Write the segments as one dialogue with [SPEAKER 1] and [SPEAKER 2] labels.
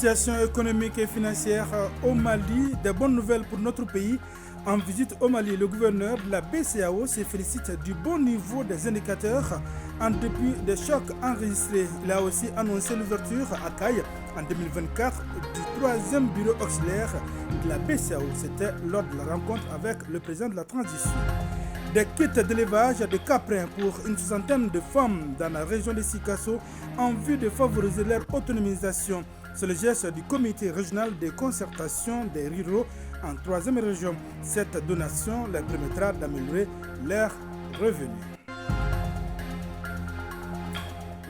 [SPEAKER 1] Situation économique et financière au Mali, des bonnes nouvelles pour notre pays. En visite au Mali, le gouverneur de la BCEAO se félicite du bon niveau des indicateurs en dépit des chocs enregistrés. Il a aussi annoncé l'ouverture à Caille en 2024 du troisième bureau auxiliaire de la BCEAO. C'était lors de la rencontre avec le président de la transition. Des kits d'élevage de caprins pour une soixantaine de femmes dans la région de Sikasso en vue de favoriser leur autonomisation. C'est le geste du comité régional de concertation des ruraux en troisième région. Cette donation leur permettra d'améliorer leurs revenus.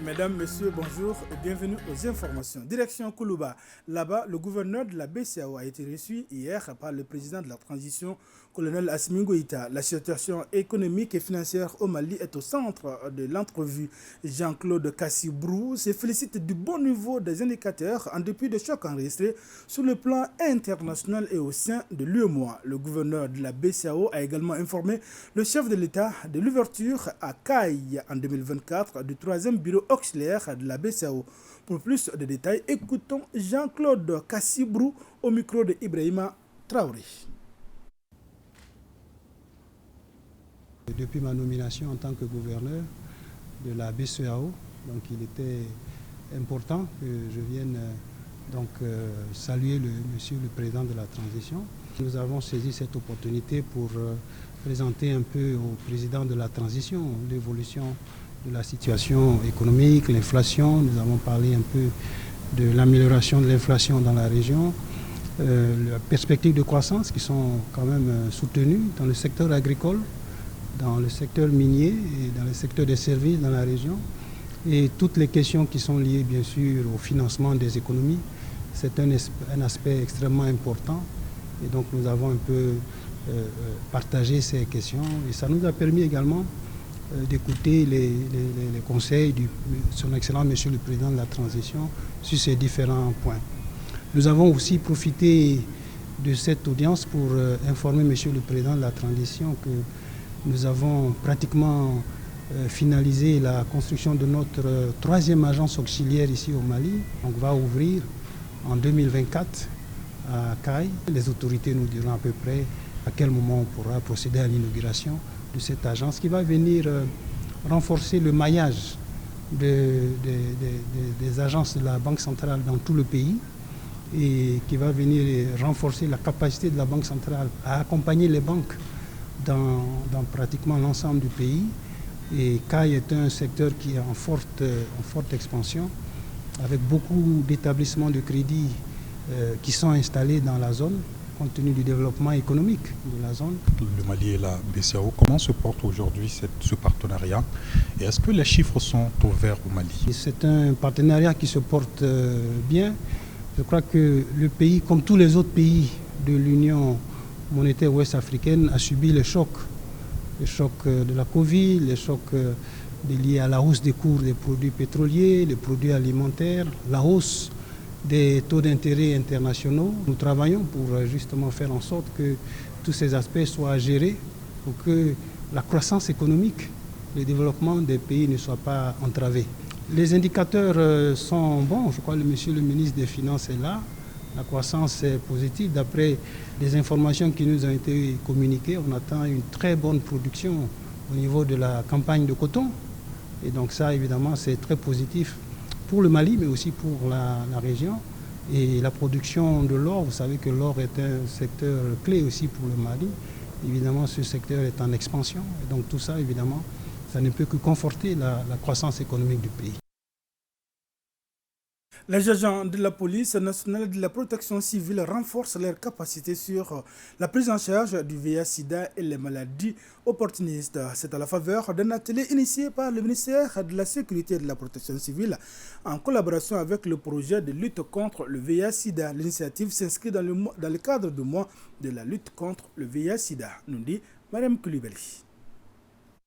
[SPEAKER 1] Mesdames, Messieurs, bonjour et bienvenue aux informations. Direction Koulouba. Là-bas, le gouverneur de la BCEAO a été reçu hier par le président de la transition, colonel Assimi Goïta. La situation économique et financière au Mali est au centre de l'entrevue. Jean-Claude Kassibrou se félicite du bon niveau des indicateurs en dépit des chocs enregistrés sur le plan international et au sein de l'UEMOA. Le gouverneur de la BCEAO a également informé le chef de l'État de l'ouverture à Caille en 2024 du troisième bureau auxiliaire de la BCEAO. Pour plus de détails, écoutons Jean-Claude Kassibrou au micro de Ibrahima Traoré.
[SPEAKER 2] Depuis ma nomination en tant que gouverneur de la BCEAO, donc il était important que je vienne saluer monsieur le président de la transition. Nous avons saisi cette opportunité pour présenter un peu au président de la transition l'évolution de la situation économique, l'inflation. Nous avons parlé un peu de l'amélioration de l'inflation dans la région, la perspective de croissance qui sont quand même soutenues dans le secteur agricole, dans le secteur minier et dans le secteur des services dans la région, et toutes les questions qui sont liées bien sûr au financement des économies. C'est un aspect extrêmement important et donc nous avons un peu partagé ces questions et ça nous a permis également d'écouter les conseils de son Excellence Monsieur le Président de la Transition sur ces différents points. Nous avons aussi profité de cette audience pour informer Monsieur le Président de la Transition que nous avons pratiquement finalisé la construction de notre troisième agence auxiliaire ici au Mali. On va ouvrir en 2024 à Caille. Les autorités nous diront à peu près à quel moment on pourra procéder à l'inauguration de cette agence qui va venir renforcer le maillage des agences de la Banque centrale dans tout le pays et qui va venir renforcer la capacité de la Banque centrale à accompagner les banques dans pratiquement l'ensemble du pays. Et Caille est un secteur qui est en forte expansion avec beaucoup d'établissements de crédit qui sont installés dans la zone compte tenu du développement économique de la zone.
[SPEAKER 3] Le Mali et la BCEAO, comment se porte aujourd'hui ce partenariat et est-ce que les chiffres sont au vert au Mali?
[SPEAKER 2] C'est un partenariat qui se porte bien. Je crois que le pays, comme tous les autres pays de l'Union monétaire ouest-africaine, a subi les chocs de la Covid, les chocs liés à la hausse des cours des produits pétroliers, des produits alimentaires, la hausse des taux d'intérêt internationaux. Nous travaillons pour justement faire en sorte que tous ces aspects soient gérés pour que la croissance économique, le développement des pays ne soit pas entravé. Les indicateurs sont bons. Je crois que monsieur le ministre des Finances est là. La croissance est positive. D'après les informations qui nous ont été communiquées, on attend une très bonne production au niveau de la campagne de coton. Et donc ça, évidemment, c'est très positif pour le Mali, mais aussi pour la région. Et la production de l'or, vous savez que l'or est un secteur clé aussi pour le Mali. Évidemment, ce secteur est en expansion. Et donc tout ça, évidemment, ça ne peut que conforter la croissance économique du pays.
[SPEAKER 1] Les agents de la police nationale et de la protection civile renforcent leurs capacités sur la prise en charge du VIH-Sida et les maladies opportunistes. C'est à la faveur d'un atelier initié par le ministère de la Sécurité et de la Protection civile en collaboration avec le projet de lutte contre le VIH-Sida. L'initiative s'inscrit dans le cadre du mois de la lutte contre le VIH-Sida, nous dit Mme Koulibaly.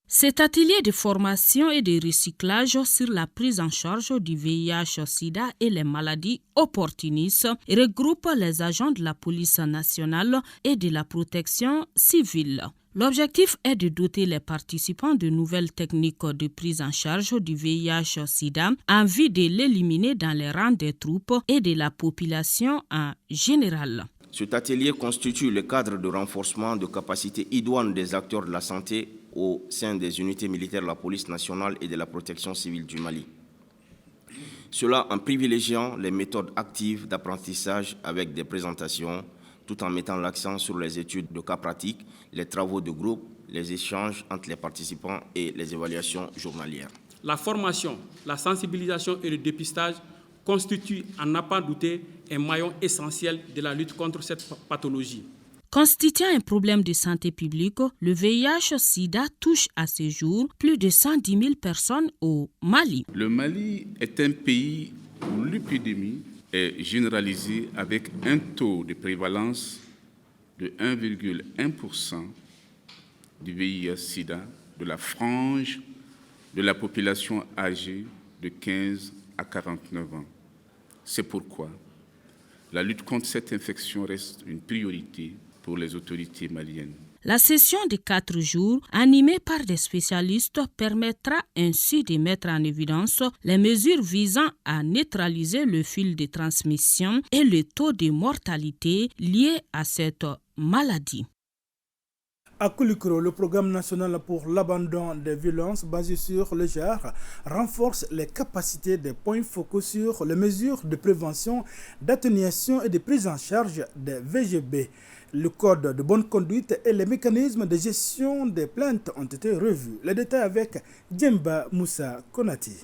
[SPEAKER 4] Cet atelier de formation et de recyclage sur la prise en charge du VIH-Sida et les maladies opportunistes regroupe les agents de la police nationale et de la protection civile. L'objectif est de doter les participants de nouvelles techniques de prise en charge du VIH-Sida en vue de l'éliminer dans les rangs des troupes et de la population en général.
[SPEAKER 5] Cet atelier constitue le cadre de renforcement de capacités idoines des acteurs de la santé au sein des unités militaires de la police nationale et de la protection civile du Mali. Cela en privilégiant les méthodes actives d'apprentissage avec des présentations, tout en mettant l'accent sur les études de cas pratiques, les travaux de groupe, les échanges entre les participants et les évaluations journalières.
[SPEAKER 6] La formation, la sensibilisation et le dépistage constituent, à n'en pas douter, un maillon essentiel de la lutte contre cette pathologie.
[SPEAKER 4] Constituant un problème de santé publique, le VIH-Sida touche à ce jour plus de 110 000 personnes au Mali.
[SPEAKER 7] Le Mali est un pays où l'épidémie est généralisée avec un taux de prévalence de 1,1% du VIH-Sida de la frange de la population âgée de 15 à 49 ans. C'est pourquoi la lutte contre cette infection reste une priorité pour les autorités maliennes.
[SPEAKER 4] La session de 4 jours, animée par des spécialistes, permettra ainsi de mettre en évidence les mesures visant à neutraliser le fil de transmission et le taux de mortalité lié à cette maladie.
[SPEAKER 1] À Koulikoro, le programme national pour l'abandon des violences basé sur le genre renforce les capacités des points focaux sur les mesures de prévention, d'atténuation et de prise en charge des VGB. Le code de bonne conduite et les mécanismes de gestion des plaintes ont été revus. Les détails avec Djemba Moussa Konati.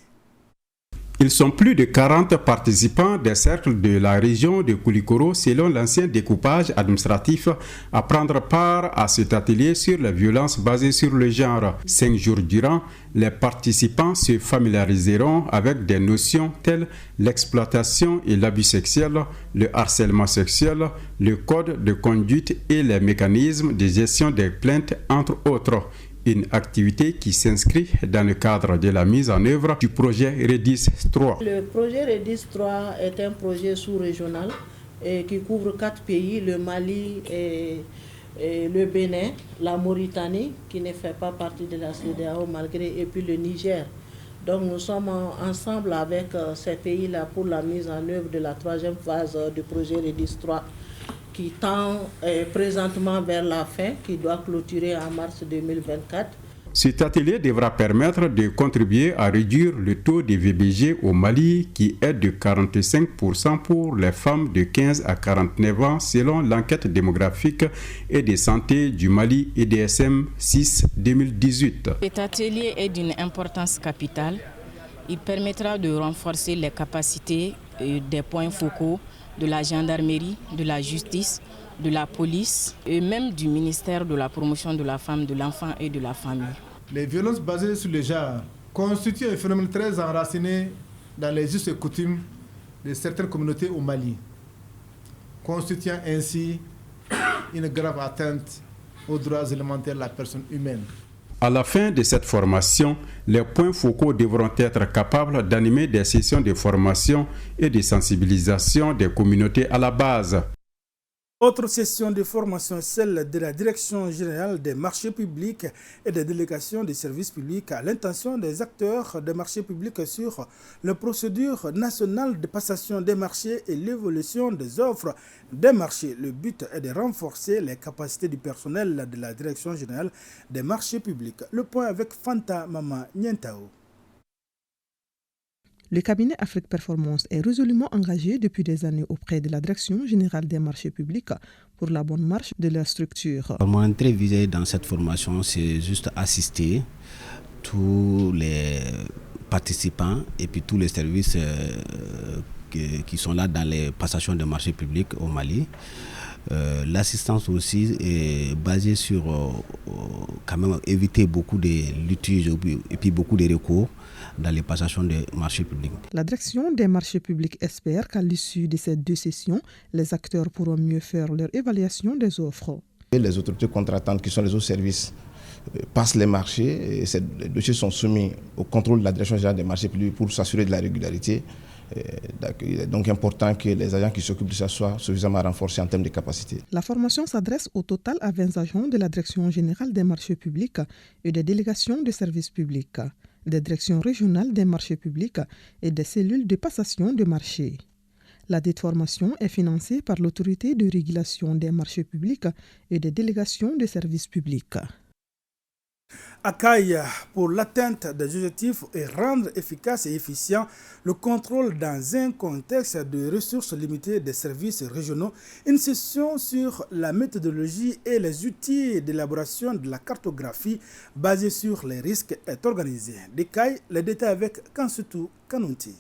[SPEAKER 8] Ils sont plus de 40 participants des cercles de la région de Koulikoro selon l'ancien découpage administratif à prendre part à cet atelier sur les violences basées sur le genre. 5 jours durant, les participants se familiariseront avec des notions telles l'exploitation et l'abus sexuel, le harcèlement sexuel, le code de conduite et les mécanismes de gestion des plaintes, entre autres. Une activité qui s'inscrit dans le cadre de la mise en œuvre du projet REDIS 3.
[SPEAKER 9] Le projet REDIS 3 est un projet sous-régional qui couvre 4 pays, le Mali et le Bénin, la Mauritanie, qui ne fait pas partie de la CEDEAO malgré, et puis le Niger. Donc nous sommes ensemble avec ces pays-là pour la mise en œuvre de la 3e phase du projet REDIS 3. Qui tend présentement vers la fin, qui doit clôturer en mars 2024.
[SPEAKER 8] Cet atelier devra permettre de contribuer à réduire le taux de VBG au Mali, qui est de 45% pour les femmes de 15 à 49 ans, selon l'enquête démographique et de santé du Mali EDSM 6 2018.
[SPEAKER 10] Cet atelier est d'une importance capitale. Il permettra de renforcer les capacités des points focaux de la gendarmerie, de la justice, de la police et même du ministère de la promotion de la femme, de l'enfant et de la famille.
[SPEAKER 11] Les violences basées sur le genre constituent un phénomène très enraciné dans les us et coutumes de certaines communautés au Mali, constituant ainsi une grave atteinte aux droits élémentaires de la personne humaine.
[SPEAKER 8] À la fin de cette formation, les points focaux devront être capables d'animer des sessions de formation et de sensibilisation des communautés à la base.
[SPEAKER 1] Autre session de formation, celle de la Direction générale des marchés publics et des délégations des services publics à l'intention des acteurs des marchés publics sur la procédure nationale de passation des marchés et l'évolution des offres des marchés. Le but est de renforcer les capacités du personnel de la Direction générale des marchés publics. Le point avec Fanta Mama Nientao.
[SPEAKER 12] Le cabinet Afrique Performance est résolument engagé depuis des années auprès de la Direction générale des marchés publics pour la bonne marche de leur structure.
[SPEAKER 13] Mon entrée visée dans cette formation, c'est juste assister tous les participants et puis tous les services qui sont là dans les passations de marchés publics au Mali. L'assistance aussi est basée sur quand même éviter beaucoup de litiges et puis beaucoup de recours dans les passations de marchés publics.
[SPEAKER 12] La direction des marchés publics espère qu'à l'issue de ces 2 sessions, les acteurs pourront mieux faire leur évaluation des offres.
[SPEAKER 14] Les autorités contratantes qui sont les autres services passent les marchés. Et ces dossiers sont soumis au contrôle de la Direction générale des marchés publics pour s'assurer de la régularité. Il est donc important que les agents qui s'occupent de ça soient suffisamment renforcés en termes de capacité.
[SPEAKER 12] La formation s'adresse au total à 20 agents de la Direction générale des marchés publics et des délégations de services publics, des directions régionales des marchés publics et des cellules de passation de marchés. La dite formation est financée par l'autorité de régulation des marchés publics et des délégations de services publics.
[SPEAKER 1] Akai pour l'atteinte des objectifs et rendre efficace et efficient le contrôle dans un contexte de ressources limitées des services régionaux. Une session sur la méthodologie et les outils d'élaboration de la cartographie basée sur les risques est organisée. D'Akai, les détails avec Kansutu Kanunti.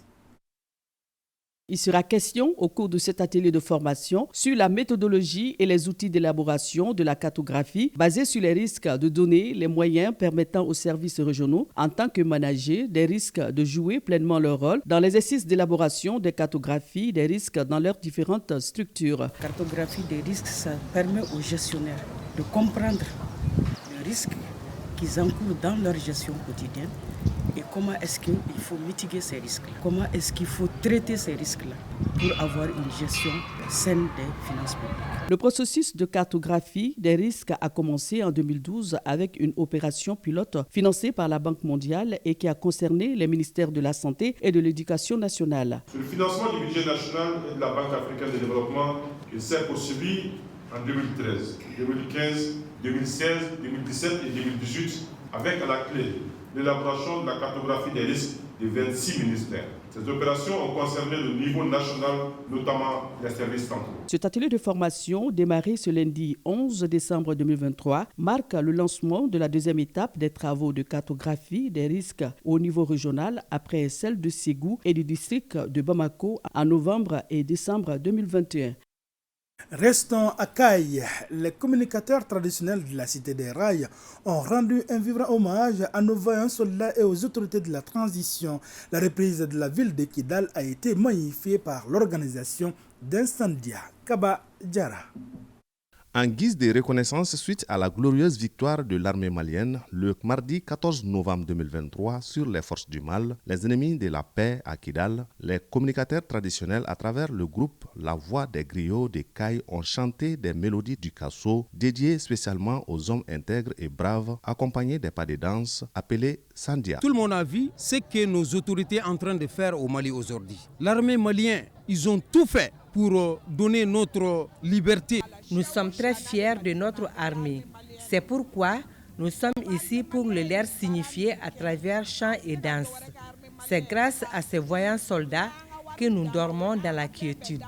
[SPEAKER 15] Il sera question au cours de cet atelier de formation sur la méthodologie et les outils d'élaboration de la cartographie basés sur les risques de donner les moyens permettant aux services régionaux en tant que managers des risques de jouer pleinement leur rôle dans l'exercice d'élaboration des cartographies des risques dans leurs différentes structures.
[SPEAKER 16] La cartographie des risques, ça permet aux gestionnaires de comprendre les risques qu'ils encourent dans leur gestion quotidienne. Et comment est-ce qu'il faut mitiguer ces risques-là? Comment est-ce qu'il faut traiter ces risques-là pour avoir une gestion saine des finances publiques?
[SPEAKER 15] Le processus de cartographie des risques a commencé en 2012 avec une opération pilote financée par la Banque mondiale et qui a concerné les ministères de la Santé et de l'Éducation nationale.
[SPEAKER 17] Sur le financement du budget national et de la Banque africaine de développement, il s'est poursuivi en 2013, 2015, 2016, 2017 et 2018 avec à la clé l'élaboration de la cartographie des risques de 26 ministères. Ces opérations ont concerné le niveau national, notamment les services centraux.
[SPEAKER 15] Cet atelier de formation, démarré ce lundi 11 décembre 2023, marque le lancement de la deuxième étape des travaux de cartographie des risques au niveau régional après celle de Ségou et du district de Bamako en novembre et décembre 2021.
[SPEAKER 1] Restons à Caille. Les communicateurs traditionnels de la cité des rails ont rendu un vibrant hommage à nos vaillants soldats et aux autorités de la transition. La reprise de la ville de Kidal a été magnifiée par l'organisation d'Incendia. Kaba Djara.
[SPEAKER 18] En guise de reconnaissance suite à la glorieuse victoire de l'armée malienne, le mardi 14 novembre 2023 sur les forces du mal, les ennemis de la paix à Kidal, les communicateurs traditionnels à travers le groupe La Voix des Griots de Caille ont chanté des mélodies du Kasso dédiées spécialement aux hommes intègres et braves accompagnés des pas de danse appelés Sandia.
[SPEAKER 19] Tout le monde a vu ce que nos autorités sont en train de faire au Mali aujourd'hui. L'armée malienne, ils ont tout fait pour donner notre liberté.
[SPEAKER 20] Nous sommes très fiers de notre armée. C'est pourquoi nous sommes ici pour le leur signifier à travers chants et danses. C'est grâce à ces voyants soldats que nous dormons dans la quiétude.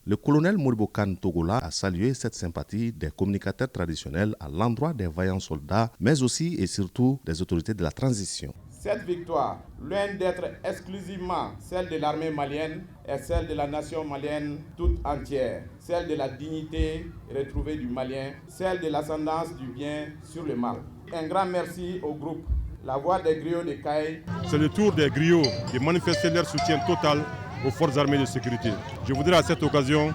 [SPEAKER 18] Le colonel Moribo Kane Togola a salué cette sympathie des communicateurs traditionnels à l'endroit des vaillants soldats, mais aussi et surtout des autorités de la transition.
[SPEAKER 21] Cette victoire, loin d'être exclusivement celle de l'armée malienne, est celle de la nation malienne toute entière, celle de la dignité retrouvée du Malien, celle de l'ascendance du bien sur le mal. Un grand merci au groupe La Voix des Griots de Caille.
[SPEAKER 17] C'est le tour des griots de manifester leur soutien total aux forces armées de sécurité. Je voudrais à cette occasion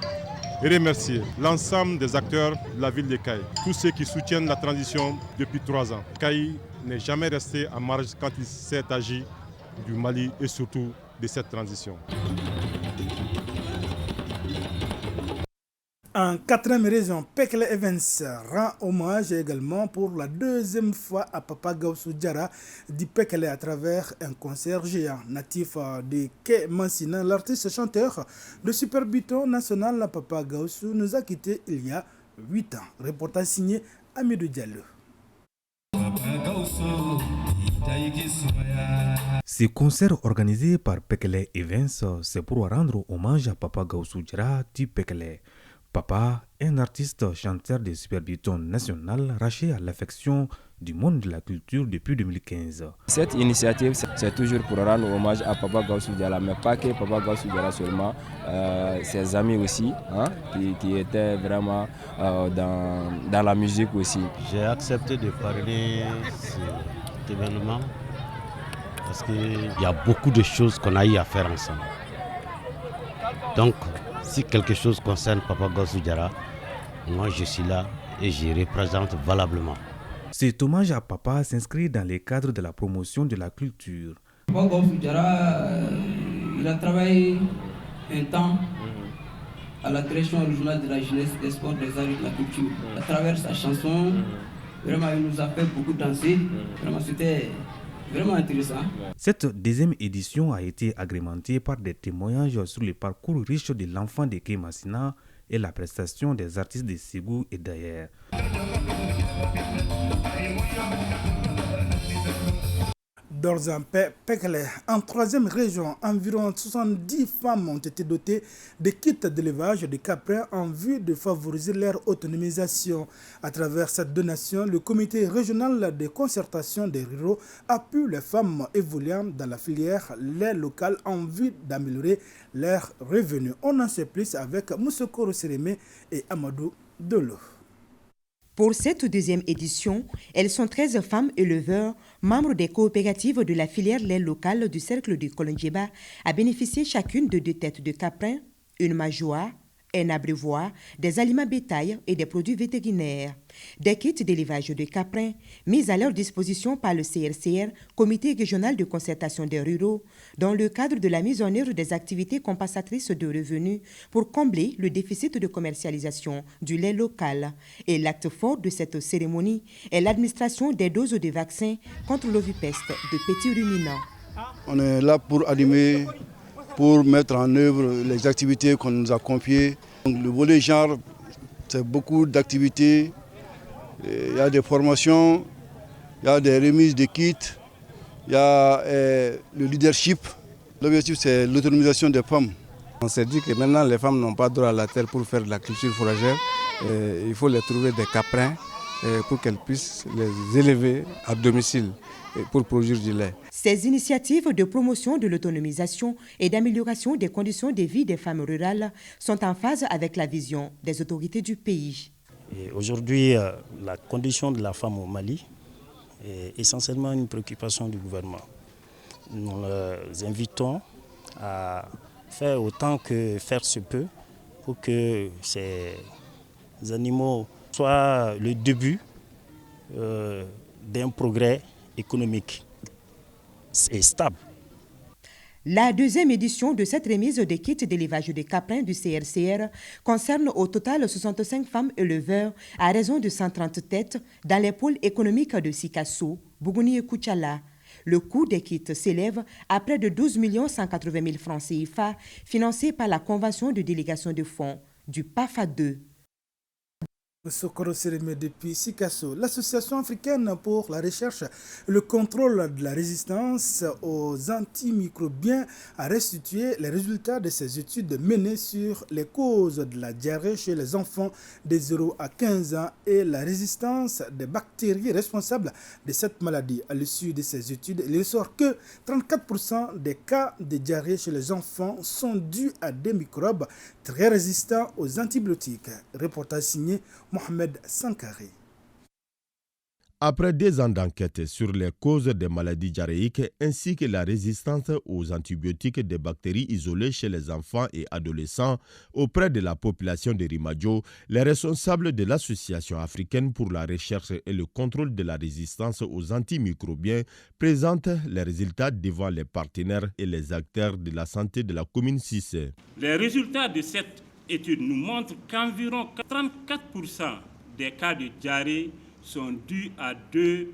[SPEAKER 17] remercier l'ensemble des acteurs de la ville de Caille, tous ceux qui soutiennent la transition depuis 3 ans. Caille n'est jamais resté en marge quand il s'est agi du Mali et surtout de cette transition.
[SPEAKER 1] En 4e région, Pekele Evans rend hommage également pour la 2e fois à Papa Gaussou Diarra du Pekele à travers un concert géant. Natif de Ké Mansina, l'artiste chanteur de Super Buton national Papa Gaussou nous a quittés il y a 8 ans. Reportage signé Amidou Diallo.
[SPEAKER 22] Ce concert organisé par Pekele Events, c'est pour rendre hommage à Papa Gaussou Diarra du Pekele. Papa, un artiste chanteur de Super Buton national, raché à l'affection du monde de la culture depuis 2015.
[SPEAKER 23] Cette initiative, c'est toujours pour rendre hommage à Papa Gaussou Diarra, mais pas que Papa Gaussou Diarra seulement, ses amis aussi, qui étaient vraiment dans la musique aussi.
[SPEAKER 24] J'ai accepté de parler de cet événement parce qu'il y a beaucoup de choses qu'on a eu à faire ensemble. Donc, si quelque chose concerne Papa Gaussou Diarra, moi je suis là et je représente valablement.
[SPEAKER 22] Cet hommage à papa s'inscrit dans les cadres de la promotion de la culture.
[SPEAKER 2] Papa Gaoussou Diarra, il a travaillé un temps à la direction régionale de la jeunesse, des sports, des arts et de la culture. À travers sa chanson, vraiment il nous a fait beaucoup danser. Vraiment c'était vraiment intéressant.
[SPEAKER 22] Cette deuxième édition a été agrémentée par des témoignages sur le parcours riche de l'enfant de Kémassina et la prestation des artistes de Ségou et d'ailleurs.
[SPEAKER 1] Pekele. En troisième région, environ 70 femmes ont été dotées de kits d'élevage de caprins en vue de favoriser leur autonomisation. À travers cette donation, le comité régional de concertation des ruraux appuie les femmes évoluant dans la filière lait local en vue d'améliorer leurs revenus. On en sait plus avec Moussokoro Sérémé et Amadou Dolo.
[SPEAKER 3] Pour cette deuxième édition, elles sont 13 femmes éleveurs, membres des coopératives de la filière lait locale du cercle de Kolondjeba, à bénéficier chacune de 2 têtes de caprin, une majoie, un abreuvoir, des aliments bétail et des produits vétérinaires. Des kits d'élevage de caprins mis à leur disposition par le CRCR, Comité régional de concertation des ruraux, dans le cadre de la mise en œuvre des activités compensatrices de revenus pour combler le déficit de commercialisation du lait local. Et l'acte fort de cette cérémonie est l'administration des doses de vaccins contre l'ovipeste de petits ruminants.
[SPEAKER 5] On est là pour animer, pour mettre en œuvre les activités qu'on nous a confiées. Donc, le volet genre, c'est beaucoup d'activités. Il y a des formations, il y a des remises de kits, il y a le leadership. L'objectif, c'est l'autonomisation des femmes.
[SPEAKER 6] On s'est dit que maintenant, les femmes n'ont pas droit à la terre pour faire de la culture fourragère. Il faut les trouver des caprins pour qu'elles puissent les élever à domicile pour produire du lait.
[SPEAKER 3] Ces initiatives de promotion de l'autonomisation et d'amélioration des conditions de vie des femmes rurales sont en phase avec la vision des autorités du pays.
[SPEAKER 25] Aujourd'hui, la condition de la femme au Mali est essentiellement une préoccupation du gouvernement. Nous les invitons à faire autant que faire se peut pour que ces animaux soient le début d'un progrès économique et stable.
[SPEAKER 3] La deuxième édition de cette remise des kits d'élevage de caprins du CRCR concerne au total 65 femmes éleveurs à raison de 130 têtes dans les pôles économiques de Sikasso, Bougouni et Koutchala. Le coût des kits s'élève à près de 12 180 000 francs CFA, financés par la Convention de délégation de fonds du PAFA 2.
[SPEAKER 1] Sokoro Sérémé depuis Sikasso. L'Association africaine pour la recherche et le contrôle de la résistance aux antimicrobiens a restitué les résultats de ses études menées sur les causes de la diarrhée chez les enfants de 0 à 15 ans et la résistance des bactéries responsables de cette maladie. À l'issue de ces études, il ressort que 34% des cas de diarrhée chez les enfants sont dus à des microbes très résistants aux antibiotiques. Reportage signé Mohamed Sankari.
[SPEAKER 26] Après 2 ans d'enquête sur les causes des maladies diarrhéiques ainsi que la résistance aux antibiotiques des bactéries isolées chez les enfants et adolescents auprès de la population de Rimadio, les responsables de l'Association africaine pour la recherche et le contrôle de la résistance aux antimicrobiens présentent les résultats devant les partenaires et les acteurs de la santé de la commune 6.
[SPEAKER 27] Les résultats de cette étude nous montrent qu'environ 34% des cas de diarrhée sont dus à 2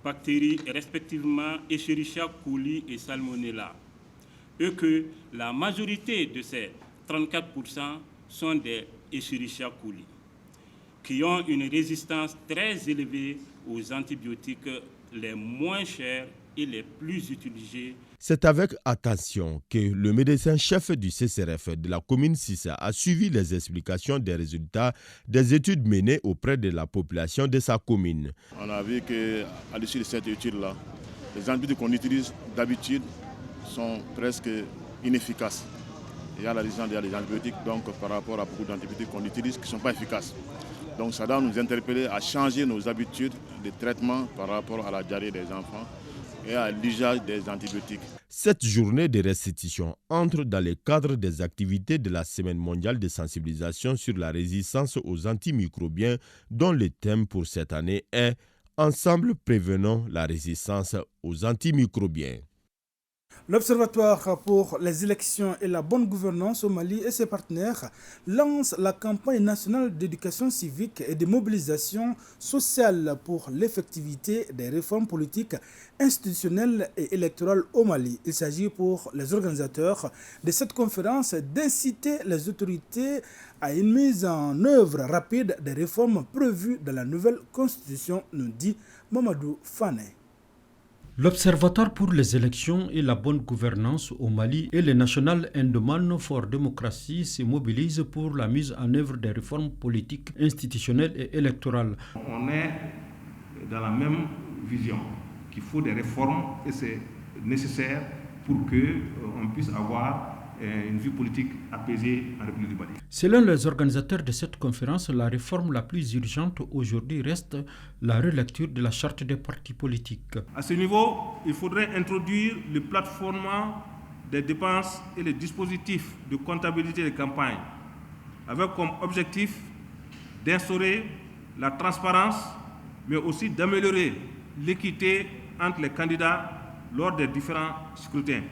[SPEAKER 27] bactéries, respectivement Escherichia coli et Salmonella, et que la majorité de ces 34% sont des Escherichia coli, qui ont une résistance très élevée aux antibiotiques les moins chers et les plus utilisés.
[SPEAKER 26] C'est avec attention que le médecin-chef du CCRF de la commune 6 a suivi les explications des résultats des études menées auprès de la population de sa commune.
[SPEAKER 28] On a vu qu'à l'issue de cette étude-là, les antibiotiques qu'on utilise d'habitude sont presque inefficaces. Il y a la résistance des antibiotiques donc, par rapport à beaucoup d'antibiotiques qu'on utilise qui ne sont pas efficaces. Donc ça doit nous interpeller à changer nos habitudes de traitement par rapport à la diarrhée des enfants et à l'usage des antibiotiques.
[SPEAKER 26] Cette journée de restitution entre dans le cadre des activités de la Semaine mondiale de sensibilisation sur la résistance aux antimicrobiens, dont le thème pour cette année est « Ensemble prévenons la résistance aux antimicrobiens ».
[SPEAKER 1] L'Observatoire pour les élections et la bonne gouvernance au Mali et ses partenaires lance la campagne nationale d'éducation civique et de mobilisation sociale pour l'effectivité des réformes politiques, institutionnelles et électorales au Mali. Il s'agit pour les organisateurs de cette conférence d'inciter les autorités à une mise en œuvre rapide des réformes prévues dans la nouvelle constitution, nous dit Mamadou Fane.
[SPEAKER 4] L'Observatoire pour les élections et la bonne gouvernance au Mali et le National Endowment for Democracy se mobilisent pour la mise en œuvre des réformes politiques, institutionnelles et électorales.
[SPEAKER 7] On est dans la même vision, qu'il faut des réformes et c'est nécessaire pour qu'on puisse avoir une vie politique apaisée en République du Mali.
[SPEAKER 4] Selon les organisateurs de cette conférence, la réforme la plus urgente aujourd'hui reste la relecture de la charte des partis politiques.
[SPEAKER 7] À ce niveau, il faudrait introduire le plateformement des dépenses et les dispositifs de comptabilité des campagnes, avec comme objectif d'instaurer la transparence, mais aussi d'améliorer l'équité entre les candidats lors des différents scrutins.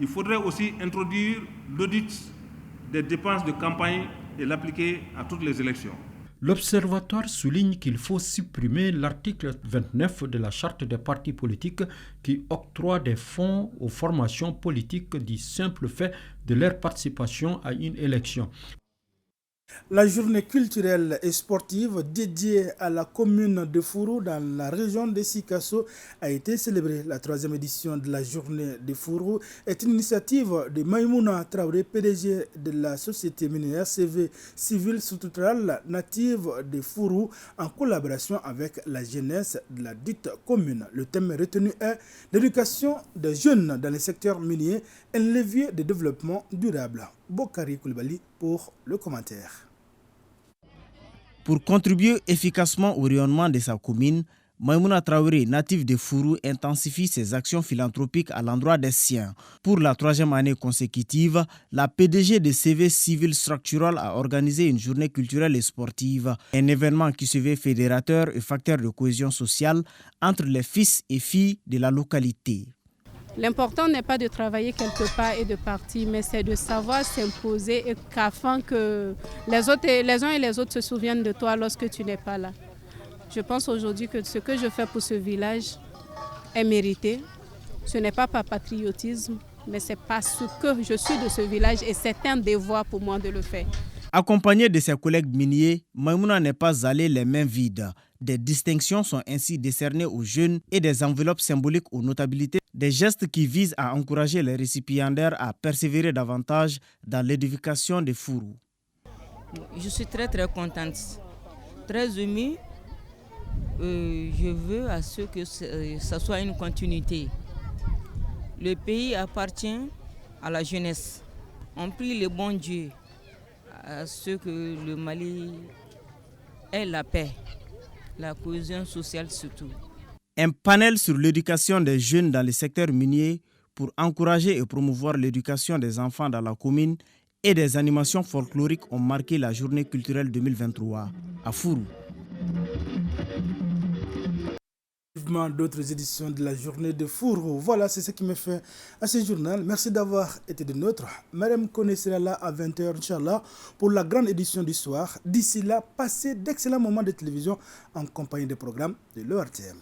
[SPEAKER 7] Il faudrait aussi introduire l'audit des dépenses de campagne et l'appliquer à toutes les élections.
[SPEAKER 4] L'Observatoire souligne qu'il faut supprimer l'article 29 de la Charte des partis politiques qui octroie des fonds aux formations politiques du simple fait de leur participation à une élection.
[SPEAKER 1] La journée culturelle et sportive dédiée à la commune de Fourou dans la région de Sikasso a été célébrée. La 3e édition de la journée de Fourou est une initiative de Maïmouna Traoré, PDG de la société minière CV Civil Soutral native de Fourou, en collaboration avec la jeunesse de la dite commune. Le thème retenu est l'éducation des jeunes dans le secteur minier, un levier de développement durable. Bokari Koulibaly pour le commentaire.
[SPEAKER 8] Pour contribuer efficacement au rayonnement de sa commune, Maïmouna Traoré, native de Fourou, intensifie ses actions philanthropiques à l'endroit des siens. Pour la 3e année consécutive, la PDG de CV Civil Structural a organisé une journée culturelle et sportive, un événement qui se veut fédérateur et facteur de cohésion sociale entre les fils et filles de la localité.
[SPEAKER 9] L'important n'est pas de travailler quelque part et de partir, mais c'est de savoir s'imposer et qu'afin que les uns et les autres se souviennent de toi lorsque tu n'es pas là. Je pense aujourd'hui que ce que je fais pour ce village est mérité. Ce n'est pas par patriotisme, mais c'est parce que je suis de ce village et c'est un devoir pour moi de le faire.
[SPEAKER 8] Accompagné de ses collègues miniers, Maïmouna n'est pas allée les mains vides. Des distinctions sont ainsi décernées aux jeunes et des enveloppes symboliques aux notabilités, des gestes qui visent à encourager les récipiendaires à persévérer davantage dans l'édification des Fourous.
[SPEAKER 10] Je suis très contente, très émue. Je veux à ce que ça soit une continuité. Le pays appartient à la jeunesse. On prie le bon Dieu à ce que le Mali ait la paix, la cohésion sociale surtout.
[SPEAKER 8] Un panel sur l'éducation des jeunes dans le secteur minier pour encourager et promouvoir l'éducation des enfants dans la commune et des animations folkloriques ont marqué la journée culturelle 2023 à Fourou.
[SPEAKER 1] D'autres éditions de la journée de Fourou. Voilà, c'est ce qui me fait à ce journal. Merci d'avoir été de nôtres. Madame Kone sera là à 20h, Inch'Allah, pour la grande édition du soir. D'ici là, passez d'excellents moments de télévision en compagnie des programmes de l'ORTM.